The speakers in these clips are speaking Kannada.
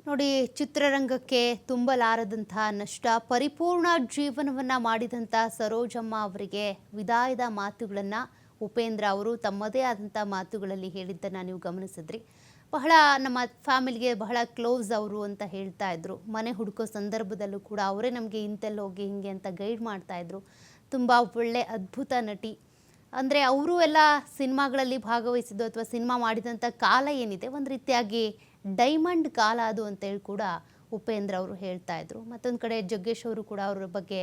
ನೋಡಿ, ಚಿತ್ರರಂಗಕ್ಕೆ ತುಂಬಲಾರದಂತಹ ನಷ್ಟ, ಪರಿಪೂರ್ಣ ಜೀವನವನ್ನ ಮಾಡಿದಂಥ ಸರೋಜಮ್ಮ ಅವರಿಗೆ ವಿದಾಯದ ಮಾತುಗಳನ್ನು ಉಪೇಂದ್ರ ಅವರು ತಮ್ಮದೇ ಆದಂಥ ಮಾತುಗಳಲ್ಲಿ ಹೇಳಿದ್ದನ್ನು ನೀವು ಗಮನಿಸಿದ್ರಿ. ಬಹಳ ನಮ್ಮ ಫ್ಯಾಮಿಲಿಗೆ ಬಹಳ ಕ್ಲೋಸ್ ಅವರು ಅಂತ ಹೇಳ್ತಾ ಇದ್ರು. ಮನೆ ಹುಡುಕೋ ಸಂದರ್ಭದಲ್ಲೂ ಕೂಡ ಅವರೇ ನಮಗೆ ಇಂತೆಲ್ಲ ಹೋಗಿ ಹಿಂಗೆ ಅಂತ ಗೈಡ್ ಮಾಡ್ತಾ ಇದ್ರು. ತುಂಬ ಒಳ್ಳೆ ಅದ್ಭುತ ನಟಿ. ಅಂದರೆ ಅವರು ಎಲ್ಲ ಸಿನಿಮಾಗಳಲ್ಲಿ ಭಾಗವಹಿಸಿದ್ದು ಅಥವಾ ಸಿನಿಮಾ ಮಾಡಿದಂಥ ಕಾಲ ಏನಿದೆ ಒಂದು ರೀತಿಯಾಗಿ ಡೈಮಂಡ್ ಕಾಲ ಅದು ಅಂತೇಳಿ ಕೂಡ ಉಪೇಂದ್ರ ಅವರು ಹೇಳ್ತಾ ಇದ್ರು. ಮತ್ತೊಂದು ಕಡೆ ಜಗ್ಗೇಶ್ ಅವರು ಕೂಡ ಅವರ ಬಗ್ಗೆ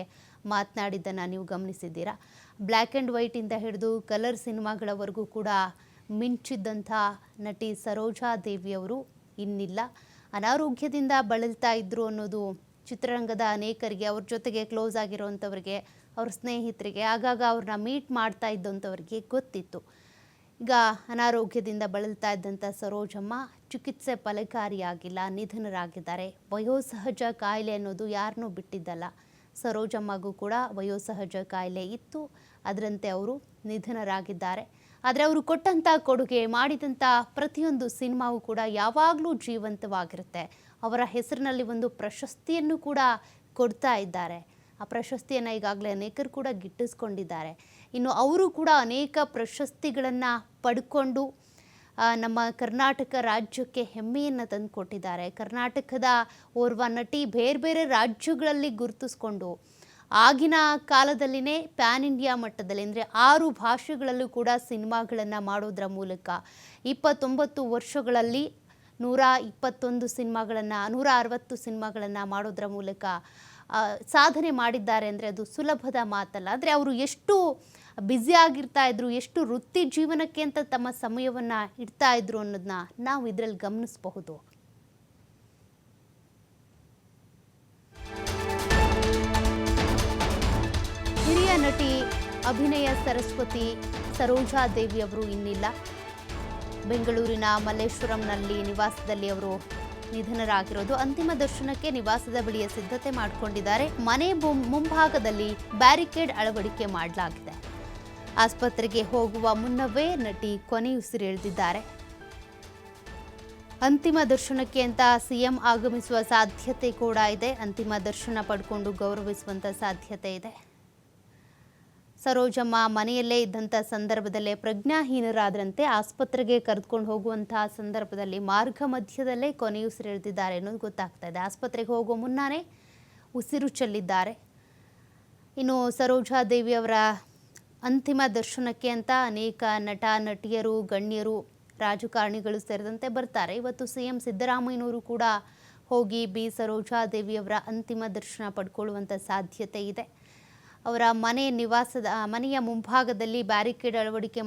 ಮಾತನಾಡಿದ್ದನ್ನು ನೀವು ಗಮನಿಸಿದ್ದೀರಾ. ಬ್ಲ್ಯಾಕ್ ಆ್ಯಂಡ್ ವೈಟಿಂದ ಹಿಡಿದು ಕಲರ್ ಸಿನಿಮಾಗಳವರೆಗೂ ಕೂಡ ಮಿಂಚಿದ್ದಂಥ ನಟಿ ಸರೋಜಾ ದೇವಿಯವರು ಇನ್ನಿಲ್ಲ. ಅನಾರೋಗ್ಯದಿಂದ ಬಳಲ್ತಾ ಇದ್ರು ಅನ್ನೋದು ಚಿತ್ರರಂಗದ ಅನೇಕರಿಗೆ, ಅವ್ರ ಜೊತೆಗೆ ಕ್ಲೋಸ್ ಆಗಿರೋವಂಥವ್ರಿಗೆ, ಅವ್ರ ಸ್ನೇಹಿತರಿಗೆ, ಆಗಾಗ ಅವ್ರನ್ನ ಮೀಟ್ ಮಾಡ್ತಾ ಇದ್ದಂಥವ್ರಿಗೆ ಗೊತ್ತಿತ್ತು. ಈಗ ಅನಾರೋಗ್ಯದಿಂದ ಬಳಲ್ತಾ ಇದ್ದಂಥ ಸರೋಜಮ್ಮ ಚಿಕಿತ್ಸೆ ಫಲಕಾರಿಯಾಗಿಲ್ಲ, ನಿಧನರಾಗಿದ್ದಾರೆ. ವಯೋಸಹಜ ಕಾಯಿಲೆ ಅನ್ನೋದು ಯಾರನ್ನೂ ಬಿಟ್ಟಿದ್ದಲ್ಲ. ಸರೋಜಮ್ಮಗೂ ಕೂಡ ವಯೋಸಹಜ ಕಾಯಿಲೆ ಇತ್ತು, ಅದರಂತೆ ಅವರು ನಿಧನರಾಗಿದ್ದಾರೆ. ಆದರೆ ಅವರು ಕೊಟ್ಟಂಥ ಕೊಡುಗೆ, ಮಾಡಿದಂಥ ಪ್ರತಿಯೊಂದು ಸಿನಿಮಾವು ಕೂಡ ಯಾವಾಗಲೂ ಜೀವಂತವಾಗಿರುತ್ತೆ. ಅವರ ಹೆಸರಿನಲ್ಲಿ ಒಂದು ಪ್ರಶಸ್ತಿಯನ್ನು ಕೂಡ ಕೊಡ್ತಾ ಇದ್ದಾರೆ. ಆ ಪ್ರಶಸ್ತಿಯನ್ನು ಈಗಾಗಲೇ ಅನೇಕರು ಕೂಡ ಗಿಟ್ಟಿಸ್ಕೊಂಡಿದ್ದಾರೆ. ಇನ್ನು ಅವರು ಕೂಡ ಅನೇಕ ಪ್ರಶಸ್ತಿಗಳನ್ನು ಪಡ್ಕೊಂಡು ನಮ್ಮ ಕರ್ನಾಟಕ ರಾಜ್ಯಕ್ಕೆ ಹೆಮ್ಮೆಯನ್ನು ತಂದುಕೊಟ್ಟಿದ್ದಾರೆ. ಕರ್ನಾಟಕದ ಓರ್ವ ನಟಿ ಬೇರೆ ಬೇರೆ ರಾಜ್ಯಗಳಲ್ಲಿ ಗುರುತಿಸ್ಕೊಂಡು ಆಗಿನ ಕಾಲದಲ್ಲಿನೇ ಪ್ಯಾನ್ ಇಂಡಿಯಾ ಮಟ್ಟದಲ್ಲಿ ಅಂದರೆ 6 ಭಾಷೆಗಳಲ್ಲೂ ಕೂಡ ಸಿನಿಮಾಗಳನ್ನು ಮಾಡೋದ್ರ ಮೂಲಕ 29 ವರ್ಷಗಳಲ್ಲಿ 121 ಸಿನಿಮಾಗಳನ್ನು 160 ಸಿನಿಮಾಗಳನ್ನು ಮಾಡೋದ್ರ ಮೂಲಕ ಸಾಧನೆ ಮಾಡಿದ್ದಾರೆ. ಅಂದರೆ ಅದು ಸುಲಭದ ಮಾತಲ್ಲ. ಆದರೆ ಅವರು ಎಷ್ಟು ಬ್ಯುಸಿ ಆಗಿರ್ತಾ ಇದ್ರು, ಎಷ್ಟು ವೃತ್ತಿ ಜೀವನಕ್ಕೆ ಅಂತ ತಮ್ಮ ಸಮಯವನ್ನು ಇಡ್ತಾ ಇದ್ರು ಅನ್ನೋದನ್ನ ನಾವು ಇದರಲ್ಲಿ ಗಮನಿಸಬಹುದು. ಹಿರಿಯ ನಟಿ ಅಭಿನಯ ಸರಸ್ವತಿ ಸರೋಜಾ ದೇವಿ ಅವರು ಇನ್ನಿಲ್ಲ. ಬೆಂಗಳೂರಿನ ಮಲ್ಲೇಶ್ವರಂನಲ್ಲಿ ನಿವಾಸದಲ್ಲಿ ಅವರು ನಿಧನರಾಗಿರೋದು. ಅಂತಿಮ ದರ್ಶನಕ್ಕೆ ನಿವಾಸದ ಬಳಿಯ ಸಿದ್ಧತೆ ಮಾಡಿಕೊಂಡಿದ್ದಾರೆ. ಮನೆ ಮುಂಭಾಗದಲ್ಲಿ ಬ್ಯಾರಿಕೇಡ್ ಅಳವಡಿಕೆ ಮಾಡಲಾಗಿದೆ. ಆಸ್ಪತ್ರೆಗೆ ಹೋಗುವ ಮುನ್ನವೇ ನಟಿ ಕೊನೆಯುಸಿರೆಳೆದಿದ್ದಾರೆ. ಅಂತಿಮ ದರ್ಶನಕ್ಕೆ ಅಂತ ಸಿಎಂ ಆಗಮಿಸುವ ಸಾಧ್ಯತೆ ಕೂಡ ಇದೆ. ಅಂತಿಮ ದರ್ಶನ ಪಡ್ಕೊಂಡು ಗೌರವಿಸುವಂತ ಸಾಧ್ಯತೆ ಇದೆ. ಸರೋಜಮ್ಮ ಮನೆಯಲ್ಲೇ ಇದ್ದಂಥ ಸಂದರ್ಭದಲ್ಲೇ ಪ್ರಜ್ಞಾಹೀನರಾದ್ರಂತೆ. ಆಸ್ಪತ್ರೆಗೆ ಕರೆದುಕೊಂಡು ಹೋಗುವಂತಹ ಸಂದರ್ಭದಲ್ಲಿ ಮಾರ್ಗ ಮಧ್ಯದಲ್ಲೇ ಕೊನೆಯುಸಿರೆಳೆದಿದ್ದಾರೆ ಅನ್ನೋದು ಗೊತ್ತಾಗ್ತಾ ಇದೆ. ಆಸ್ಪತ್ರೆಗೆ ಹೋಗುವ ಮುನ್ನಾನೇ ಉಸಿರು ಚೆಲ್ಲಿದ್ದಾರೆ. ಇನ್ನು ಸರೋಜಾ ದೇವಿಯವರ ಅಂತಿಮ ದರ್ಶನಕ್ಕೆ ಅಂತ ಅನೇಕ ನಟ ನಟಿಯರು, ಗಣ್ಯರು, ರಾಜಕಾರಣಿಗಳು ಸೇರಿದಂತೆ ಬರ್ತಾರೆ. ಇವತ್ತು ಸಿಎಂ ಸಿದ್ದರಾಮಯ್ಯನವರು ಕೂಡ ಹೋಗಿ ಸರೋಜಾ ದೇವಿಯವರ ಅಂತಿಮ ದರ್ಶನ ಪಡ್ಕೊಳ್ಳುವಂಥ ಸಾಧ್ಯತೆ ಇದೆ. ಅವರ ಮನೆಯ ಮುಂಭಾಗದಲ್ಲಿ ಬ್ಯಾರಿಕೇಡ್ ಅಳವಡಿಕೆ